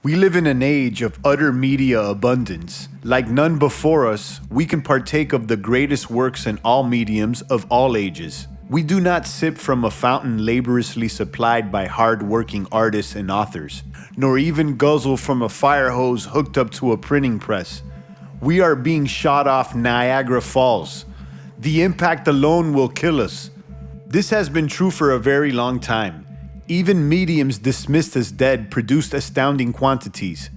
We live in an age of utter media abundance. Like none before us, we can partake of the greatest works in all mediums of all ages. We do not sip from a fountain laboriously supplied by hard-working artists and authors, nor even guzzle from a fire hose hooked up to a printing press. We are being shot off Niagara Falls. The impact alone will kill us. This has been true for a very long time. Even mediums dismissed as dead produced astounding quantities.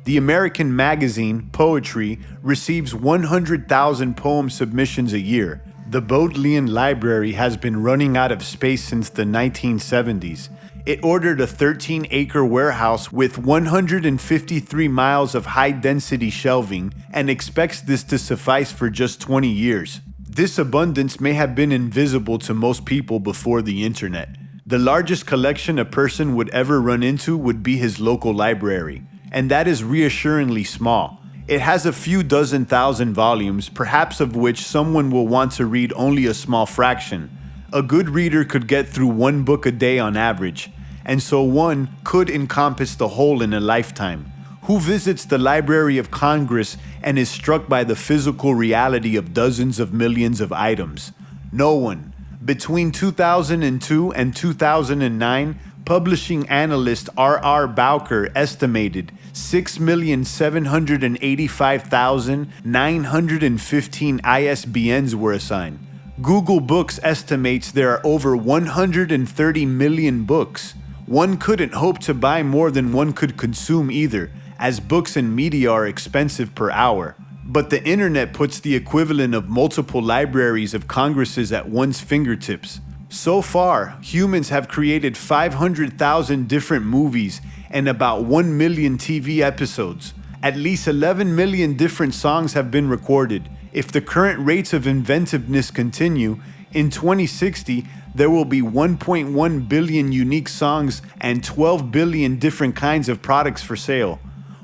The American magazine, Poetry, receives 100,000 poem submissions a year. The Bodleian Library has been running out of space since the 1970s. It ordered a 13-acre warehouse with 153 miles of high-density shelving and expects this to suffice for just 20 years. This abundance may have been invisible to most people before the internet. The largest collection a person would ever run into would be his local library, and that is reassuringly small. It has a few dozen thousand volumes, perhaps of which someone will want to read only a small fraction. A good reader could get through one book a day on average, and so one could encompass the whole in a lifetime. Who visits the Library of Congress and is struck by the physical reality of dozens of millions of items? No one. Between 2002 and 2009, publishing analyst R.R. Bowker estimated 6,785,915 ISBNs were assigned. Google Books estimates there are over 130 million books. One couldn't hope to buy more than one could consume either, as books and media are expensive per hour. But the internet puts the equivalent of multiple libraries of Congresses at one's fingertips. So far, humans have created 500,000 different movies and about 1 million TV episodes. At least 11 million different songs have been recorded. If the current rates of inventiveness continue, in 2060, there will be 1.1 billion unique songs and 12 billion different kinds of products for sale.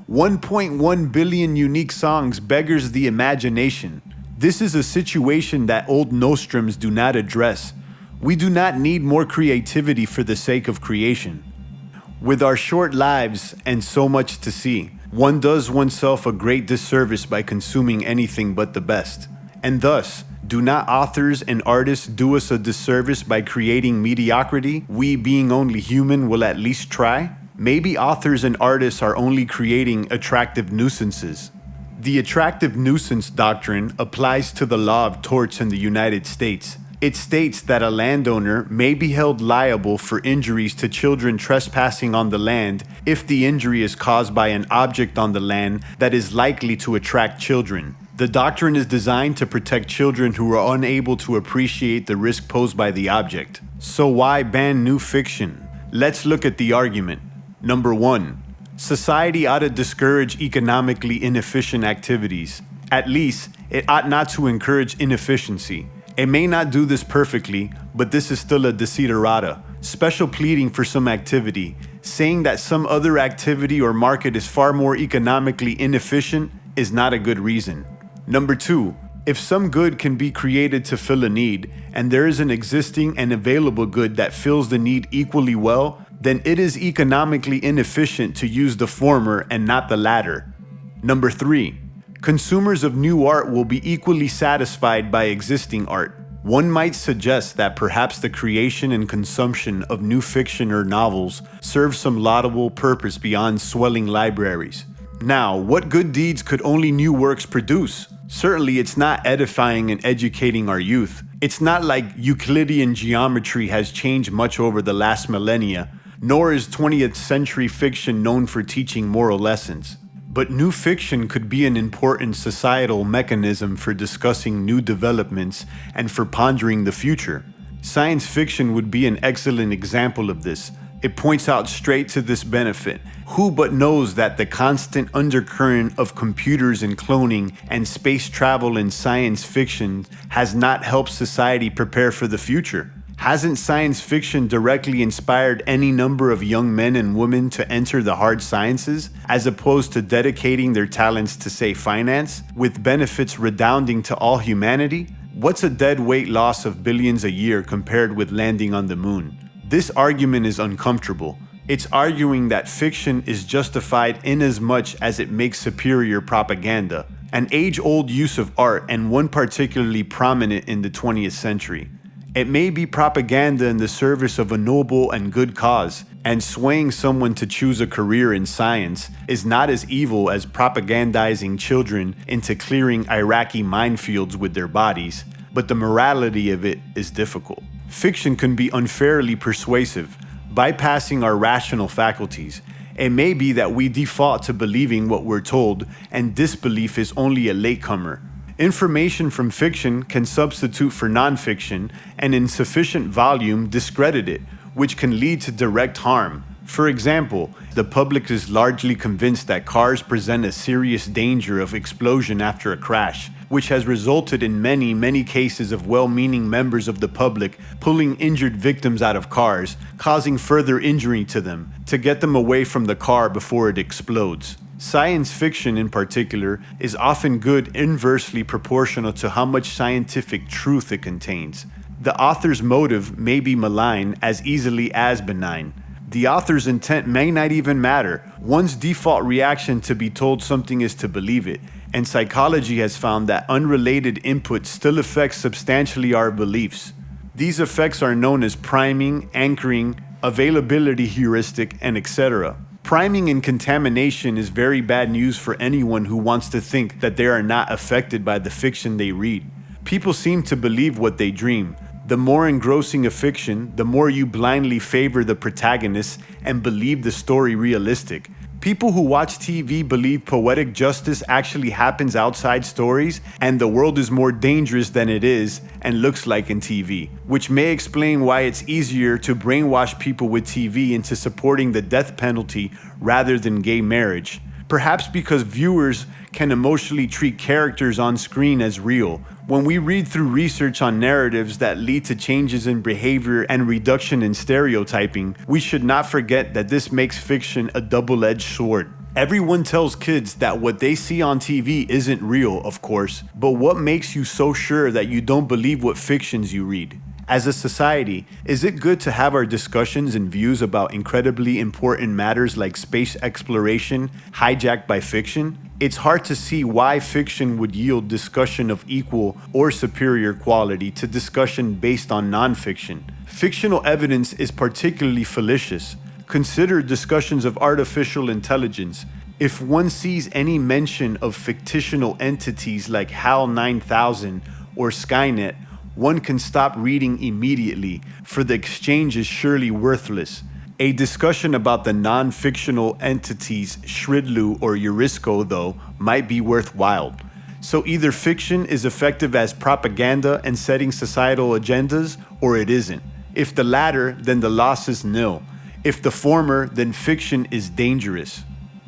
1.1 billion unique songs beggars the imagination. This is a situation that old nostrums do not address. We do not need more creativity for the sake of creation. With our short lives and so much to see, one does oneself a great disservice by consuming anything but the best. And thus, do not authors and artists do us a disservice by creating mediocrity? We, being only human, will at least try? Maybe authors and artists are only creating attractive nuisances. The attractive nuisance doctrine applies to the law of torts in the United States. It states that a landowner may be held liable for injuries to children trespassing on the land if the injury is caused by an object on the land that is likely to attract children. The doctrine is designed to protect children who are unable to appreciate the risk posed by the object. So why ban new fiction? Let's look at the argument. Number 1. Society ought to discourage economically inefficient activities. At least, it ought not to encourage inefficiency. It may not do this perfectly, but this is still a desiderata, special pleading for some activity. Saying that some other activity or market is far more economically inefficient is not a good reason. Number 2. If some good can be created to fill a need, and there is an existing and available good that fills the need equally well, then it is economically inefficient to use the former and not the latter. Number 3. Consumers of new art will be equally satisfied by existing art. One might suggest that perhaps the creation and consumption of new fiction or novels serve some laudable purpose beyond swelling libraries. Now, what good deeds could only new works produce? Certainly, it's not edifying and educating our youth. It's not like Euclidean geometry has changed much over the last millennia, nor is 20th century fiction known for teaching moral lessons. But new fiction could be an important societal mechanism for discussing new developments and for pondering the future. Science fiction would be an excellent example of this. It points out straight to this benefit. Who but knows that the constant undercurrent of computers and cloning and space travel in science fiction has not helped society prepare for the future? Hasn't science fiction directly inspired any number of young men and women to enter the hard sciences, as opposed to dedicating their talents to, say, finance, with benefits redounding to all humanity? What's a dead weight loss of billions a year compared with landing on the moon? This argument is uncomfortable. It's arguing that fiction is justified inasmuch as it makes superior propaganda, an age-old use of art and one particularly prominent in the 20th century. It may be propaganda in the service of a noble and good cause, and swaying someone to choose a career in science is not as evil as propagandizing children into clearing Iraqi minefields with their bodies, but the morality of it is difficult. Fiction can be unfairly persuasive, bypassing our rational faculties. It may be that we default to believing what we're told, and disbelief is only a latecomer. Information from fiction can substitute for nonfiction and in sufficient volume discredit it, which can lead to direct harm. For example, the public is largely convinced that cars present a serious danger of explosion after a crash, which has resulted in many cases of well-meaning members of the public pulling injured victims out of cars, causing further injury to them, to get them away from the car before it explodes. Science fiction, in particular, is often good inversely proportional to how much scientific truth it contains. The author's motive may be malign as easily as benign. The author's intent may not even matter. One's default reaction to be told something is to believe it, and psychology has found that unrelated input still affects substantially our beliefs. These effects are known as priming, anchoring, availability heuristic, and etc. Priming and contamination is very bad news for anyone who wants to think that they are not affected by the fiction they read. People seem to believe what they dream. The more engrossing a fiction, the more you blindly favor the protagonist and believe the story realistic. People who watch TV believe poetic justice actually happens outside stories and the world is more dangerous than it is and looks like in TV, which may explain why it's easier to brainwash people with TV into supporting the death penalty rather than gay marriage. Perhaps because viewers can emotionally treat characters on screen as real. When we read through research on narratives that lead to changes in behavior and reduction in stereotyping, we should not forget that this makes fiction a double-edged sword. Everyone tells kids that what they see on TV isn't real, of course, but what makes you so sure that you don't believe what fictions you read? As a society, is it good to have our discussions and views about incredibly important matters like space exploration hijacked by fiction? It's hard to see why fiction would yield discussion of equal or superior quality to discussion based on nonfiction. Fictional evidence is particularly fallacious. Consider discussions of artificial intelligence. If one sees any mention of fictional entities like HAL 9000 or Skynet, one can stop reading immediately, for the exchange is surely worthless. A discussion about the non-fictional entities Shridlu or Eurisco, though, might be worthwhile. So either fiction is effective as propaganda and setting societal agendas, or it isn't. If the latter, then the loss is nil. If the former, then fiction is dangerous.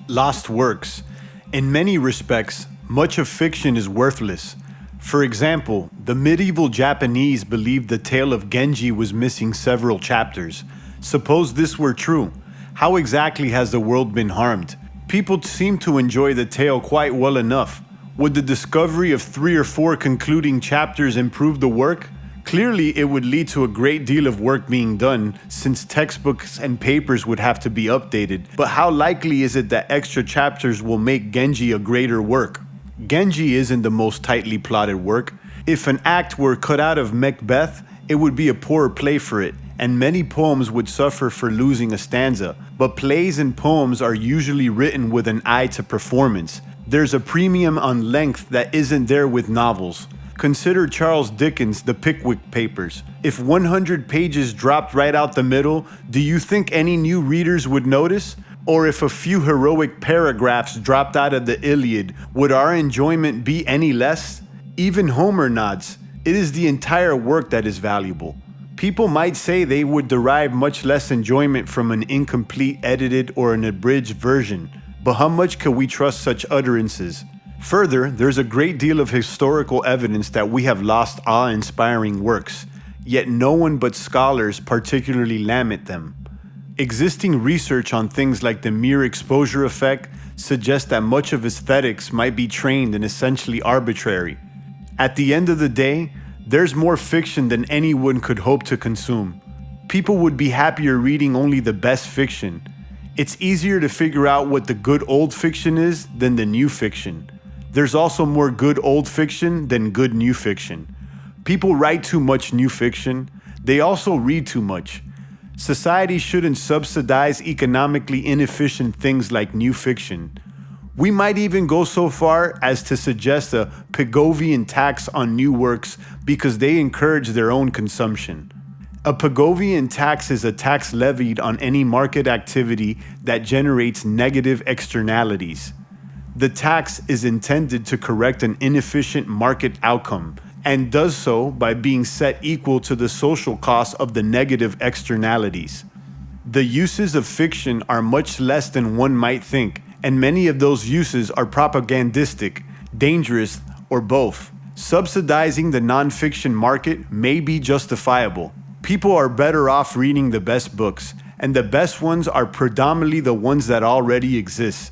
Lost works. In many respects, much of fiction is worthless. For example, the medieval Japanese believed the tale of Genji was missing several chapters. Suppose this were true. How exactly has the world been harmed? People seem to enjoy the tale quite well enough. Would the discovery of 3 or 4 concluding chapters improve the work? Clearly, it would lead to a great deal of work being done, since textbooks and papers would have to be updated. But how likely is it that extra chapters will make Genji a greater work? Genji isn't the most tightly plotted work. If an act were cut out of Macbeth, it would be a poorer play for it, and many poems would suffer for losing a stanza. But plays and poems are usually written with an eye to performance. There's a premium on length that isn't there with novels. Consider Charles Dickens' The Pickwick Papers. If 100 pages dropped right out the middle, do you think any new readers would notice? Or if a few heroic paragraphs dropped out of the Iliad, would our enjoyment be any less? Even Homer nods. It is the entire work that is valuable. People might say they would derive much less enjoyment from an incomplete, edited, or an abridged version. But how much can we trust such utterances? Further, there's a great deal of historical evidence that we have lost awe-inspiring works, yet no one but scholars particularly lament them. Existing research on things like the mere exposure effect suggests that much of aesthetics might be trained and essentially arbitrary. At the end of the day, there's more fiction than anyone could hope to consume. People would be happier reading only the best fiction. It's easier to figure out what the good old fiction is than the new fiction. There's also more good old fiction than good new fiction. People write too much new fiction. They also read too much. Society shouldn't subsidize economically inefficient things like new fiction. We might even go so far as to suggest a Pigovian tax on new works because they encourage their own consumption. A Pigovian tax is a tax levied on any market activity that generates negative externalities. The tax is intended to correct an inefficient market outcome and does so by being set equal to the social cost of the negative externalities. The uses of fiction are much less than one might think, and many of those uses are propagandistic, dangerous, or both. Subsidizing the non-fiction market may be justifiable. People are better off reading the best books, and the best ones are predominantly the ones that already exist.